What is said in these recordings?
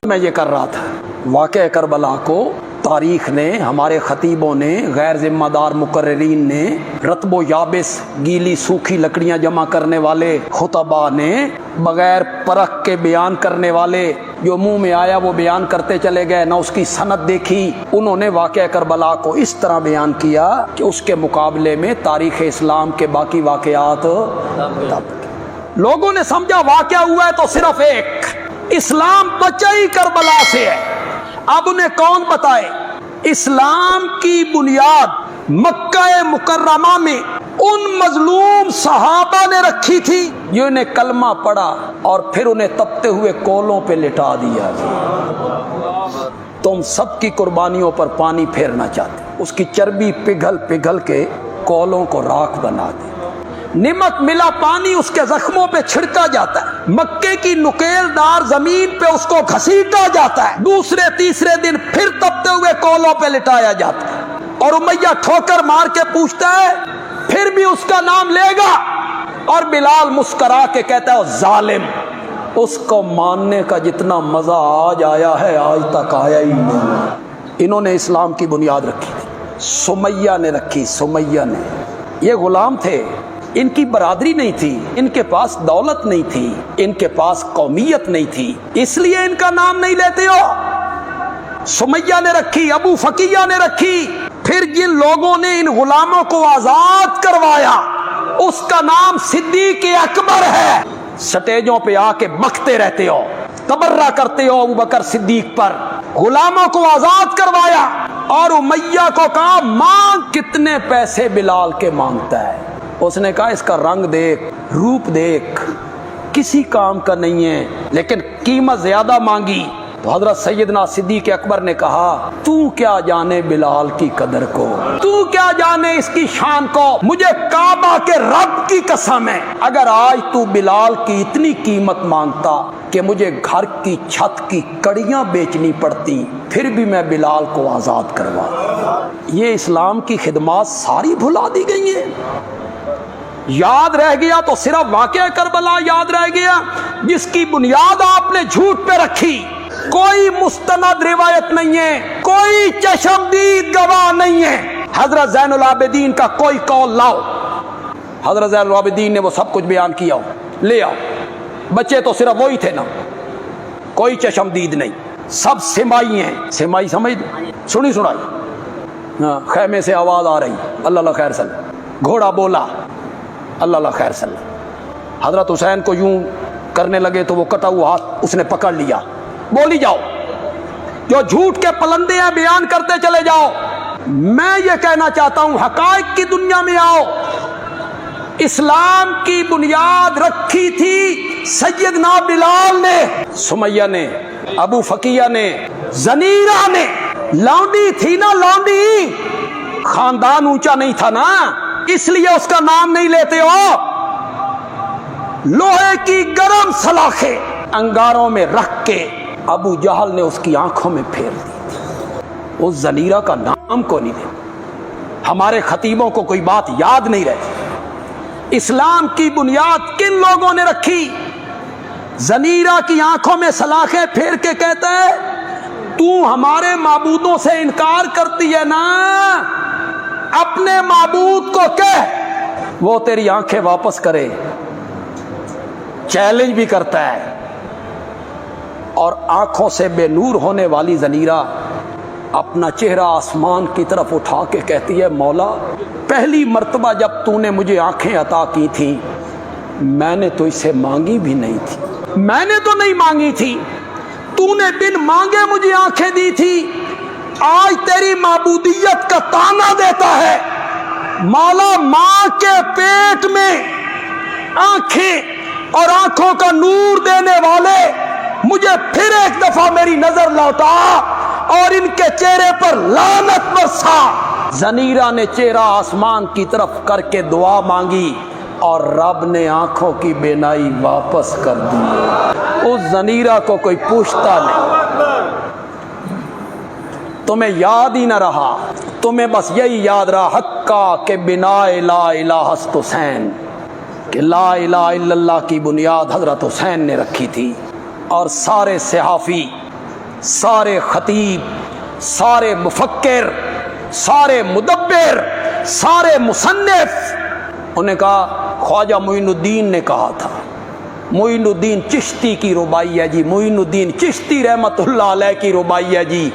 میں یہ کر رہا تھا واقعہ کربلا کو تاریخ نے، ہمارے خطیبوں نے، غیر ذمہ دار مقررین نے، رطب و یابس گیلی سوکھی لکڑیاں جمع کرنے والے خطباء نے، بغیر پرکھ کے بیان کرنے والے جو منہ میں آیا وہ بیان کرتے چلے گئے، نہ اس کی سند دیکھی، انہوں نے واقعہ کربلا کو اس طرح بیان کیا کہ اس کے مقابلے میں تاریخ اسلام کے باقی واقعات لوگوں نے سمجھا واقعہ ہوا ہے تو صرف ایک، اسلام بچا ہی کربلا سے ہے۔ اب انہیں کون بتائے؟ اسلام کی بنیاد مکہ مکرمہ میں ان مظلوم صحابہ نے رکھی تھی جو انہیں کلمہ پڑھا اور پھر انہیں تپتے ہوئے کولوں پہ لٹا دیا۔ تم سب کی قربانیوں پر پانی پھیرنا چاہتے، اس کی چربی پگھل پگھل کے کولوں کو راکھ بنا دے، نمک ملا پانی اس کے زخموں پہ چھڑکا جاتا ہے، مکے کی نکیل دار زمین پہ اس کو گھسیٹا جاتا ہے، دوسرے تیسرے دن پھر تپتے ہوئے کولوں پہ لٹایا جاتا ہے، اور امیہ ٹھوکر مار کے پوچھتا ہے پھر بھی اس کا نام لے گا، اور بلال مسکرا کے کہتا ہے ظالم، اس کو ماننے کا جتنا مزہ آج آیا ہے آج تک آیا ہی نہیں۔ انہوں نے اسلام کی بنیاد رکھی تھی، سمیہ نے رکھی، سمیہ نے، یہ غلام تھے، ان کی برادری نہیں تھی، ان کے پاس دولت نہیں تھی، ان کے پاس قومیت نہیں تھی، اس لیے ان کا نام نہیں لیتے ہو۔ سمیہ نے رکھی، ابو فقیہ نے رکھی، پھر جن لوگوں نے ان غلاموں کو آزاد کروایا اس کا نام صدیق اکبر ہے۔ سٹیجوں پہ آ کے بکتے رہتے ہو، تبرہ کرتے ہو ابو بکر صدیق پر، غلاموں کو آزاد کروایا اور امیہ کو کہا مانگ کتنے پیسے بلال کے مانگتا ہے، اس نے کہا اس کا رنگ دیکھ، روپ دیکھ، کسی کام کا نہیں ہے، لیکن قیمت زیادہ مانگی۔ تو حضرت سیدنا صدیق اکبر نے کہا تو کیا جانے بلال کی قدر کو، تو کیا جانے اس کی شان کو، مجھے کعبہ کے رب کی قسم ہے اگر آج تو بلال کی اتنی قیمت مانگتا کہ مجھے گھر کی چھت کی کڑیاں بیچنی پڑتی پھر بھی میں بلال کو آزاد کروا۔ یہ اسلام کی خدمات ساری بھلا دی گئی ہیں۔ یاد رہ گیا تو صرف واقعہ کربلا یاد رہ گیا جس کی بنیاد آپ نے جھوٹ پہ رکھی، کوئی مستند روایت نہیں ہے، کوئی چشمدید گواہ نہیں ہے۔ حضرت زین العابدین کا کوئی قول لاؤ، حضرت زین العابدین نے وہ سب کچھ بیان کیا ہو، لے آؤ، بچے تو صرف وہی تھے نا، کوئی چشمدید نہیں، سب سمائی ہیں۔ سمائی سمجھ سنی سنائی، خیمے سے آواز آ رہی، اللہ اللہ خیر صلی، گھوڑا بولا، اللہ اللہ خیر صلی، حضرت حسین کو یوں کرنے لگے تو وہ کٹا ہوا ہاتھ اس نے پکڑ لیا، بولی جاؤ، جو جھوٹ کے پلندے ہیں بیان کرتے چلے جاؤ۔ میں یہ کہنا چاہتا ہوں حقائق کی دنیا میں آؤ۔ اسلام کی بنیاد رکھی تھی سیدنا بلال نے، سمیہ نے، ابو فقیہ نے، زنیرہ نے، لونڈی تھی نا، لونڈی، خاندان اونچا نہیں تھا نا، اس لیے اس کا نام نہیں لیتے ہو۔ لوہے کی گرم سلاخیں انگاروں میں رکھ کے ابو جہل نے اس کی آنکھوں میں پھیر دی، اس زنیرہ کا نام کو نہیں دے۔ ہمارے خطیبوں کو کوئی بات یاد نہیں رہتی۔ اسلام کی بنیاد کن لوگوں نے رکھی؟ زنیرہ کی آنکھوں میں سلاخیں پھیر کے کہتا ہے تو ہمارے معبودوں سے انکار کرتی ہے نا، اپنے معبود کو کہہ وہ تیری آنکھیں واپس کرے، چیلنج بھی کرتا ہے۔ اور آنکھوں سے بے نور ہونے والی زنیرہ اپنا چہرہ آسمان کی طرف اٹھا کے کہتی ہے مولا پہلی مرتبہ جب تو نے مجھے آنکھیں عطا کی تھی میں نے تو اسے مانگی بھی نہیں تھی، میں نے تو نہیں مانگی تھی، تو نے بن مانگے مجھے آنکھیں دی تھی، آج تیری معبودیت کا تانا دیتا ہے مولا، ماں کے پیٹ میں آنکھیں اور آنکھوں کا نور دینے والے مجھے پھر ایک دفعہ میری نظر لوٹا اور ان کے چہرے پر لعنت برسا۔ زنیرہ نے چہرہ آسمان کی طرف کر کے دعا مانگی اور رب نے آنکھوں کی بینائی واپس کر دی۔ اس زنیرہ کو کوئی پوچھتا نہیں۔ تمہیں یاد ہی نہ رہا، تمہیں بس یہی یاد رہا حقا کہ بنا لا الہ است حسین، کہ لا الہ الا اللہ کی بنیاد حضرت حسین نے رکھی تھی۔ اور سارے صحافی، سارے خطیب، سارے مفکر، سارے مدبر، سارے مصنف، انہیں کہا خواجہ معین الدین نے کہا تھا، معین الدین چشتی کی ربائی ہے جی، معین الدین چشتی رحمت اللہ علیہ کی ربائی ہے جی،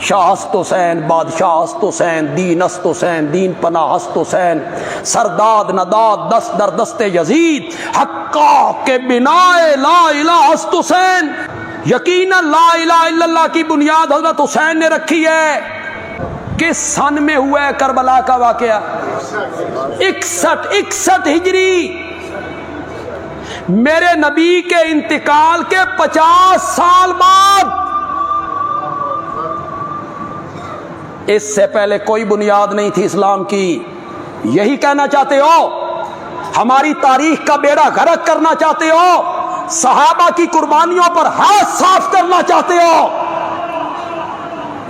شاہ ہست حسین، بادشاہ ہست حسین، دین ہست حسین، دین پناہ ہست حسین، سرداد نداد دست در دست یزید، حقا کے بنا لا الہ ہست حسین، یقیناً لا الہ الا اللہ کی بنیاد حضرت حسین نے رکھی ہے۔ کس سن میں ہوا ہے کربلا کا واقعہ؟ 61 ہجری، میرے نبی کے انتقال کے 50 سال بعد۔ اس سے پہلے کوئی بنیاد نہیں تھی اسلام کی۔ یہی کہنا چاہتے ہو؟ ہماری تاریخ کا بیڑا غرق کرنا چاہتے ہو؟ صحابہ کی قربانیوں پر ہاتھ صاف کرنا چاہتے ہو؟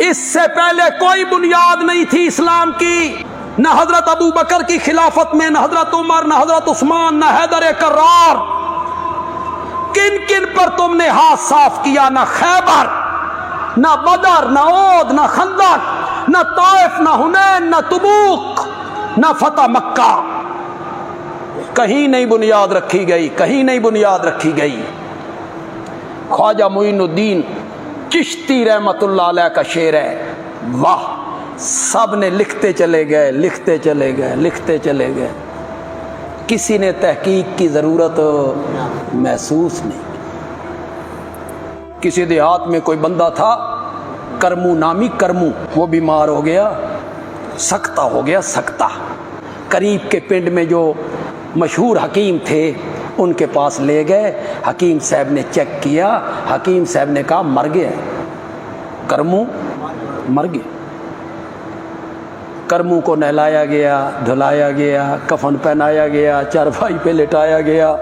اس سے پہلے کوئی بنیاد نہیں تھی اسلام کی، نہ حضرت ابو بکر کی خلافت میں، نہ حضرت عمر، نہ حضرت عثمان، نہ حیدر کرار۔ کن کن پر تم نے ہاتھ صاف کیا؟ نہ خیبر، نہ بدر، نہ احد، نہ خندق، نہ طائف، نہ حنین، نہ تبوک، نہ فتح مکہ۔ کہیں نہیں بنیاد رکھی گئی، کہیں نہیں بنیاد رکھی گئی۔ خواجہ معین الدین چشتی رحمت اللہ علیہ کا شعر ہے، واہ، سب نے لکھتے چلے گئے، لکھتے چلے گئے، لکھتے چلے گئے، کسی نے تحقیق کی ضرورت محسوس نہیں۔ کسی دیہات میں کوئی بندہ تھا، کرمو نامی، کرمو، وہ بیمار ہو گیا، سکتہ ہو گیا، سکتہ۔ قریب کے پنڈ میں جو مشہور حکیم تھے ان کے پاس لے گئے، حکیم صاحب نے چیک کیا، حکیم صاحب نے کہا مر گیا، کرمو مر گیا۔ کرمو کو نہلایا گیا، دھلایا گیا، کفن پہنایا گیا، چارپائی پہ لٹایا گیا۔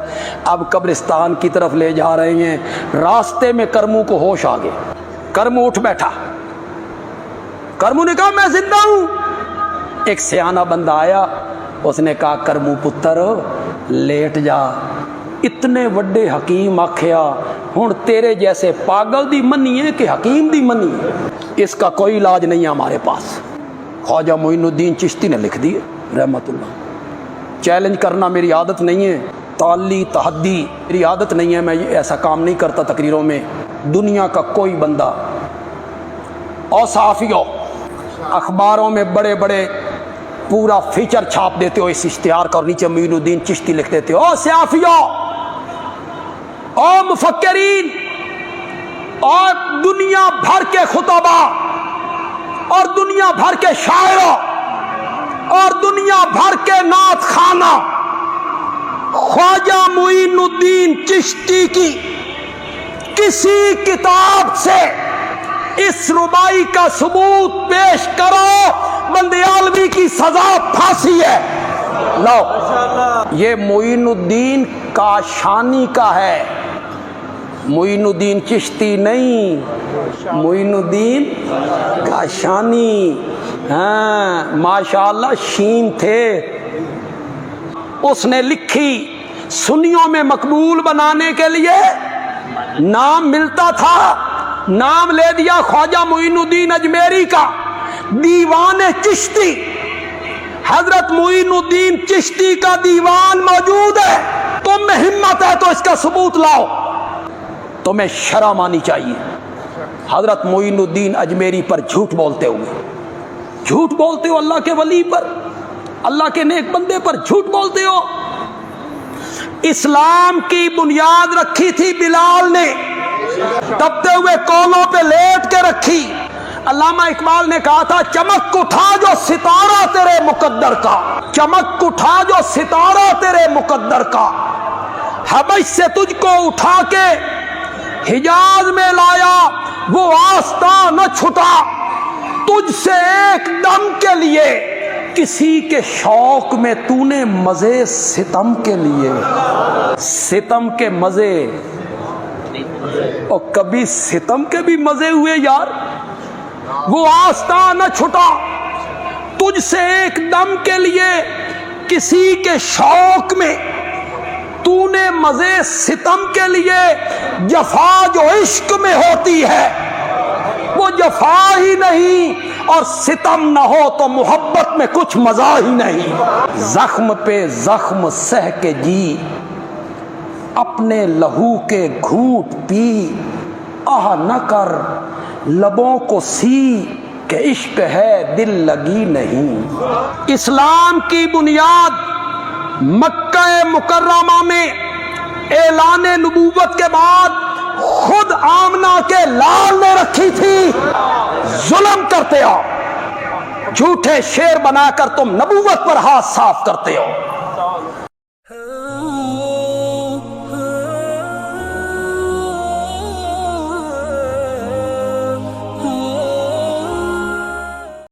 اب قبرستان کی طرف لے جا رہے ہیں، راستے میں کرمو کو ہوش آ گیا، کرمو اٹھ بیٹھا۔ کرمو نے کہا میں زندہ ہوں۔ ایک سیانہ بندہ آیا، اس نے کہا کرمو پتر لیٹ جا، اتنے وڈے حکیم آکھیا، ہن تیرے جیسے پاگل دی منی ہے کہ حکیم دی منی ہے، اس کا کوئی علاج نہیں ہے ہمارے پاس۔ خواجہ معین الدین چشتی نے لکھ دی رحمت اللہ۔ چیلنج کرنا میری عادت نہیں ہے، تعلی تحدی میری عادت نہیں ہے، میں ایسا کام نہیں کرتا تقریروں میں۔ دنیا کا کوئی بندہ، اور صحافیوں، اخباروں میں بڑے بڑے پورا فیچر چھاپ دیتے ہو اس اشتہار کا، اور نیچے معین الدین چشتی لکھ دیتے ہو۔ او صحافیوں، او مفکرین، اور دنیا بھر کے خطبا، اور دنیا بھر کے شاعروں، اور دنیا بھر کے نعت خانہ، خواجہ معین الدین چشتی کی کسی کتاب سے اس ربائی کا ثبوت پیش کرو، بندیالوی کی سزا پھانسی ہے۔ لو، یہ معین الدین کاشانی کا ہے، معین الدین چشتی نہیں، معین الدین کاشانی۔ ہاں ماشاءاللہ شین تھے۔ اس نے لکھی، سنیوں میں مقبول بنانے کے لیے نام ملتا تھا، نام لے دیا خواجہ معین الدین اجمیری کا، دیوان چشتی۔ حضرت معین الدین چشتی کا دیوان موجود ہے، تم میں ہمت ہے تو اس کا ثبوت لاؤ۔ تمہیں شرم آنی چاہیے حضرت معین الدین اجمیری پر جھوٹ بولتے ہوئے، جھوٹ بولتے ہو اللہ کے ولی پر، اللہ کے نیک بندے پر جھوٹ بولتے ہو۔ اسلام کی بنیاد رکھی تھی بلال نے، تپتے ہوئے کولوں پہ لیٹ کے رکھی۔ علامہ اقبال نے کہا تھا، چمک اٹھا جو ستارہ تیرے مقدر کا، چمک اٹھا جو ستارہ تیرے مقدر کا، حبش سے تجھ کو اٹھا کے حجاز میں لایا، وہ آستاں نہ چھٹا، تجھ سے ایک دم کے لیے، کسی کے شوق میں تو نے مزے ستم کے لیے، ستم کے مزے، اور کبھی ستم کے بھی مزے ہوئے یار۔ وہ آستہ نہ چھٹا تجھ سے ایک دم کے لیے کسی کے شوق میں، تو نے مزے ستم کے لیے جفا جو عشق میں ہوتی ہے وہ جفا ہی نہیں، اور ستم نہ ہو تو محبت میں کچھ مزہ ہی نہیں۔ زخم پہ زخم سہ کے جی، اپنے لہو کے گھونٹ پی، آہ نہ کر لبوں کو سی کہ عشق ہے دل لگی نہیں۔ اسلام کی بنیاد مکہ مکرمہ میں اعلان نبوت کے بعد خود آمنہ کے لال نے رکھی تھی۔ ظلم کرتے ہو، جھوٹے شعر بنا کر تم نبوت پر ہاتھ صاف کرتے ہو۔